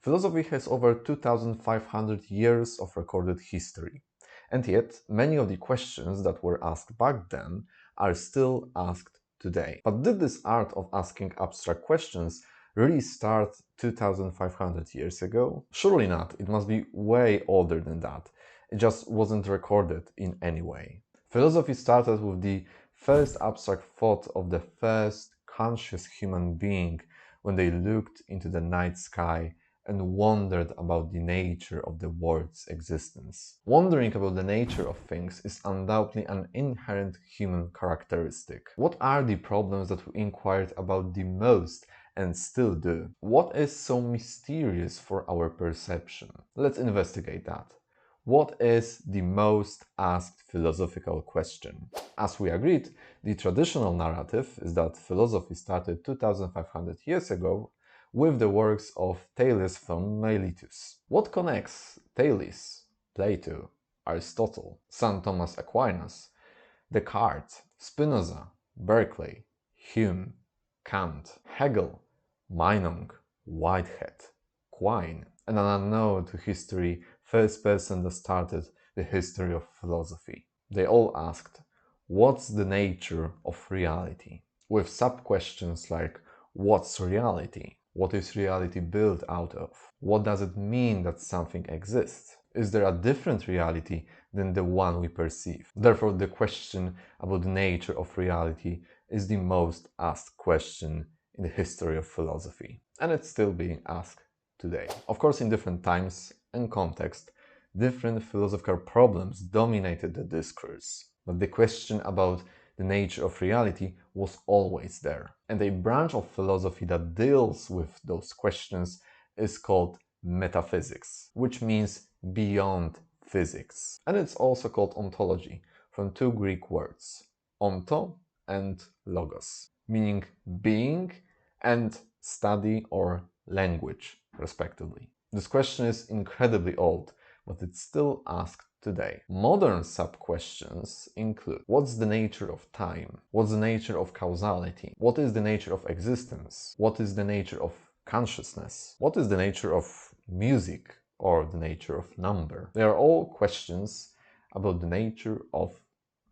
Philosophy has over 2500 years of recorded history, and yet many of the questions that were asked back then are still asked today. But did this art of asking abstract questions really start 2500 years ago? Surely not. It must be way older than that. It just wasn't recorded in any way. Philosophy started with the first abstract thought of the first conscious human being when they looked into the night sky and wondered about the nature of the world's existence. Wondering about the nature of things is undoubtedly an inherent human characteristic. What are the problems that we inquired about the most and still do? What is so mysterious for our perception? Let's investigate that. What is the most asked philosophical question? As we agreed, the traditional narrative is that philosophy started 2500 years ago with the works of Thales from Miletus. What connects Thales, Plato, Aristotle, St. Thomas Aquinas, Descartes, Spinoza, Berkeley, Hume, Kant, Hegel, Meinong, Whitehead, Quine, and an unknown to history first person that started the history of philosophy? They all asked, what's the nature of reality? With sub-questions like, what's reality? What is reality built out of? What does it mean that something exists? Is there a different reality than the one we perceive? Therefore, the question about the nature of reality is the most asked question in the history of philosophy, and it's still being asked today. Of course, in different times and context, different philosophical problems dominated the discourse, but the question about the nature of reality was always there. And a branch of philosophy that deals with those questions is called metaphysics, which means beyond physics. And it's also called ontology, from two Greek words, onto and logos, meaning being and study or language, respectively. This question is incredibly old, but it's still asked today. Modern sub-questions include, what's the nature of time? What's the nature of causality? What is the nature of existence? What is the nature of consciousness? What is the nature of music or the nature of number? They are all questions about the nature of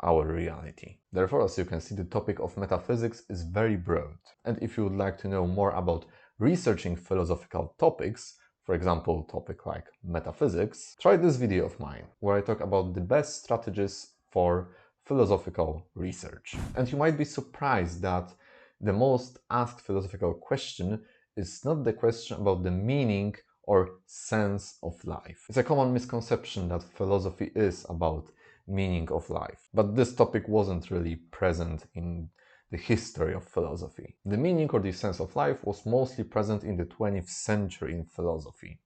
our reality. Therefore, as you can see, the topic of metaphysics is very broad. And if you would like to know more about researching philosophical topics, for example, a topic like metaphysics, try this video of mine, where I talk about the best strategies for philosophical research. And you might be surprised that the most asked philosophical question is not the question about the meaning or sense of life. It's a common misconception that philosophy is about meaning of life, but this topic wasn't really present in the history of philosophy. The meaning or the sense of life was mostly present in the 20th century in philosophy,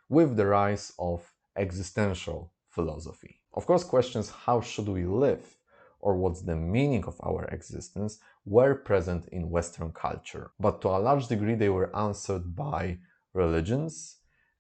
with the rise of existential philosophy. Of course, questions how should we live or what's the meaning of our existence were present in Western culture, but to a large degree they were answered by religions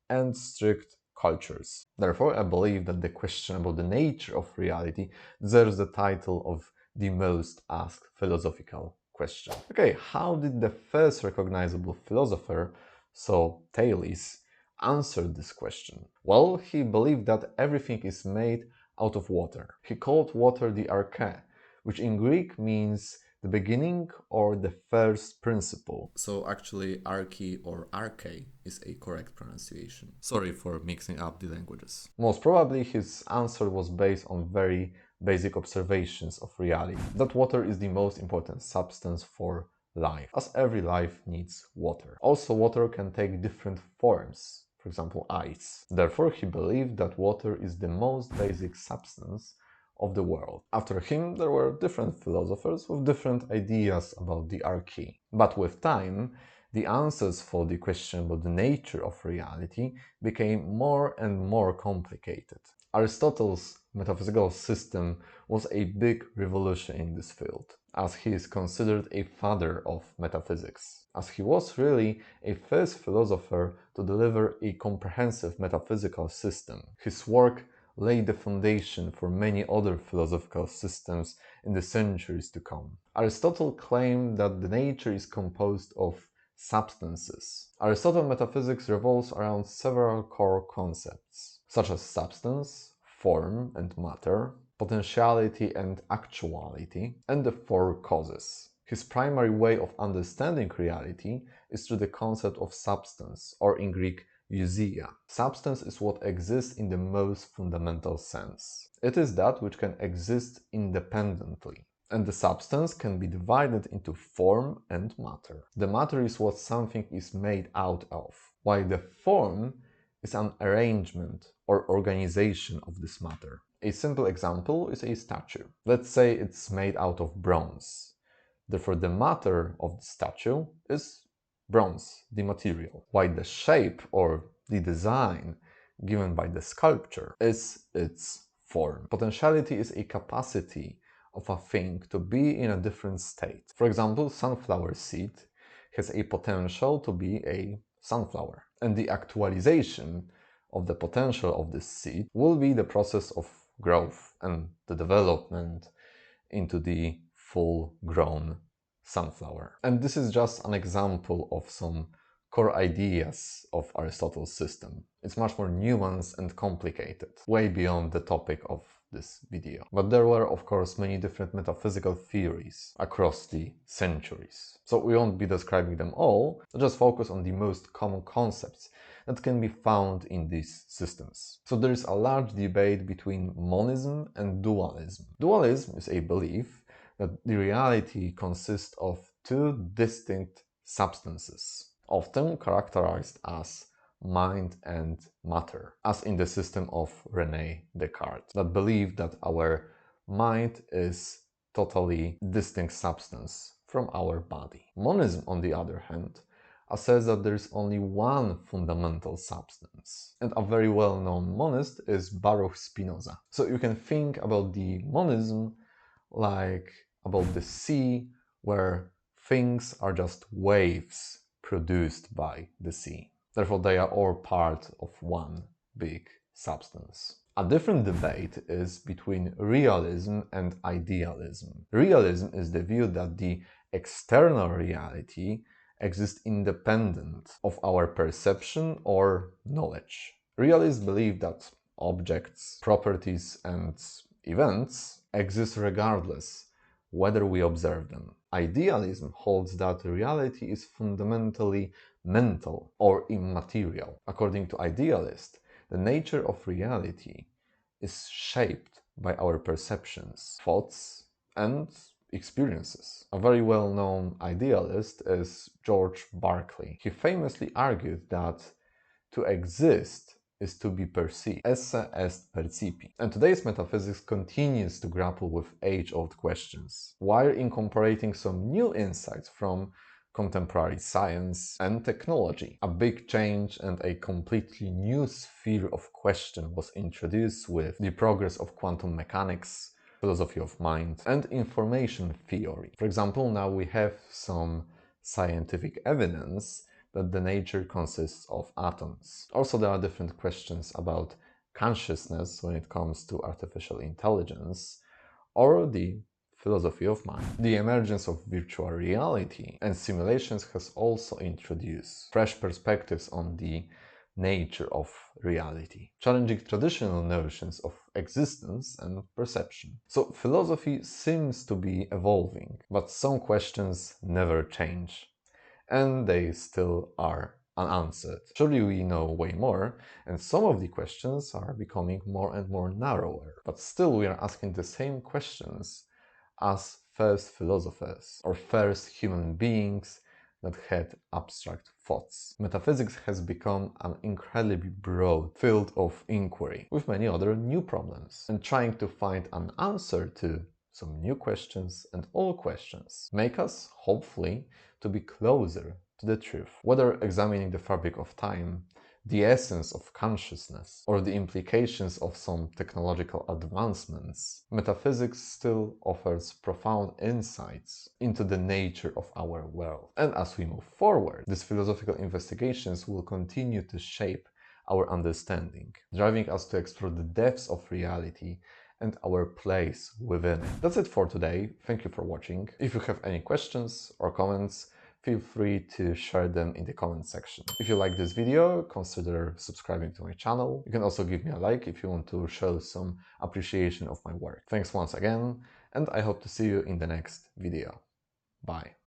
and strict cultures. Therefore, I believe that the question about the nature of reality deserves the title of the most asked philosophical question. Okay, how did the first recognizable philosopher, so Thales, answer this question? Well, he believed that everything is made out of water. He called water the arche, which in Greek means the beginning or the first principle. So actually arche or arche is a correct pronunciation. Sorry for mixing up the languages. Most probably his answer was based on very basic observations of reality, that water is the most important substance for life, as every life needs water. Also, water can take different forms, for example, ice. Therefore, he believed that water is the most basic substance of the world. After him, there were different philosophers with different ideas about the arche. But with time, the answers for the question about the nature of reality became more and more complicated. Aristotle's metaphysical system was a big revolution in this field, as he is considered a father of metaphysics, as he was really a first philosopher to deliver a comprehensive metaphysical system. His work laid the foundation for many other philosophical systems in the centuries to come. Aristotle claimed that the nature is composed of substances. Aristotle's metaphysics revolves around several core concepts, such as substance, form and matter, potentiality and actuality, and the four causes. His primary way of understanding reality is through the concept of substance, or in Greek, ousia. Substance is what exists in the most fundamental sense. It is that which can exist independently. And the substance can be divided into form and matter. The matter is what something is made out of, while the form is an arrangement or organization of this matter. A simple example is a statue. Let's say it's made out of bronze. Therefore, the matter of the statue is bronze, the material, while the shape or the design given by the sculpture is its form. Potentiality is a capacity of a thing to be in a different state. For example, sunflower seed has a potential to be a sunflower, and the actualization of the potential of this seed will be the process of growth and the development into the full-grown sunflower. And this is just an example of some core ideas of Aristotle's system. It's much more nuanced and complicated, way beyond the topic of this video. But there were, of course, many different metaphysical theories across the centuries. So we won't be describing them all, but just focus on the most common concepts that can be found in these systems. So there is a large debate between monism and dualism. Dualism is a belief that the reality consists of two distinct substances, often characterized as mind and matter, as in the system of René Descartes, that believed that our mind is totally distinct substance from our body. Monism, on the other hand, asserts that there is only one fundamental substance, and a very well-known monist is Baruch Spinoza. So you can think about the monism like about the sea, where things are just waves produced by the sea. Therefore, they are all part of one big substance. A different debate is between realism and idealism. Realism is the view that the external reality exists independent of our perception or knowledge. Realists believe that objects, properties, and events exist regardless whether we observe them. Idealism holds that reality is fundamentally mental or immaterial. According to idealists, the nature of reality is shaped by our perceptions, thoughts, and experiences. A very well-known idealist is George Berkeley. He famously argued that to exist is to be perceived. Esse est percipi. And today's metaphysics continues to grapple with age-old questions, while incorporating some new insights from contemporary science and technology. A big change and a completely new sphere of question was introduced with the progress of quantum mechanics, philosophy of mind, and information theory. For example, now we have some scientific evidence that the nature consists of atoms. Also, there are different questions about consciousness when it comes to artificial intelligence or the philosophy of mind. The emergence of virtual reality and simulations has also introduced fresh perspectives on the nature of reality, challenging traditional notions of existence and perception. So philosophy seems to be evolving, but some questions never change, and they still are unanswered. Surely we know way more, and some of the questions are becoming more and more narrower, but still we are asking the same questions as first philosophers or first human beings that had abstract thoughts. Metaphysics has become an incredibly broad field of inquiry with many other new problems, and trying to find an answer to some new questions and all questions make us, hopefully, to be closer to the truth. Whether examining the fabric of time, the essence of consciousness, or the implications of some technological advancements, metaphysics still offers profound insights into the nature of our world. And as we move forward, these philosophical investigations will continue to shape our understanding, driving us to explore the depths of reality and our place within it. That's it for today. Thank you for watching. If you have any questions or comments, feel free to share them in the comment section. If you like this video, consider subscribing to my channel. You can also give me a like if you want to show some appreciation of my work. Thanks once again, and I hope to see you in the next video. Bye.